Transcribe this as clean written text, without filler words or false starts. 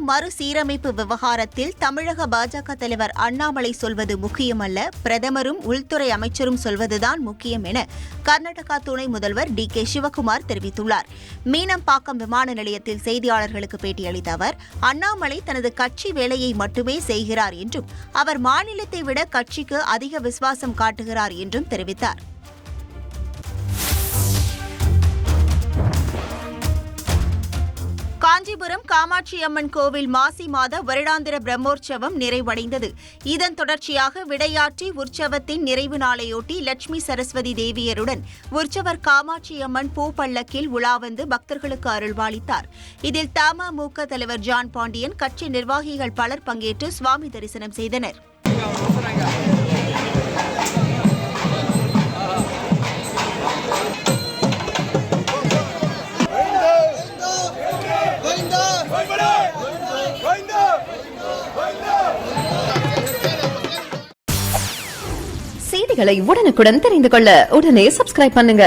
மறுசீரமைப்பு விவகாரத்தில் தமிழக பாஜக தலைவர் அண்ணாமலை சொல்வது முக்கியமல்ல, பிரதமரும் உள்துறை அமைச்சரும் சொல்வதுதான் முக்கியம் என கர்நாடகா துணை முதல்வர் டி.கே. சிவக்குமார் தெரிவித்துள்ளார். மீனம்பாக்கம் விமான நிலையத்தில் செய்தியாளர்களுக்கு பேட்டியளித்த அவர், அண்ணாமலை தனது கட்சி வேலையை மட்டுமே செய்கிறார் என்றும் அவர் மாநிலத்தை விட கட்சிக்கு அதிக விசுவாசம் காட்டுகிறார் என்றும் தெரிவித்தார். காஞ்சிபுரம் காமாட்சி அம்மன் கோவில் மாசி மாத வருடாந்திர பிரம்மோற்சவம் நிறைவடைந்தது. இதன் தொடர்ச்சியாக விடையாற்றி உற்சவத்தின் நிறைவு நாளையொட்டி லட்சுமி சரஸ்வதி தேவியருடன் உற்சவர் காமாட்சி அம்மன் பூப்பள்ளக்கில் உலா வந்து பக்தர்களுக்கு அருள்பாலித்தார். இதில் தமுக தலைவர் ஜான் பாண்டியன், கட்சி நிர்வாகிகள் பலர் பங்கேற்று சுவாமி தரிசனம் செய்தனர். செய்திகளை உடனுக்குடன் தெரிந்து கொள்ள உடனே சப்ஸ்கிரைப் பண்ணுங்க.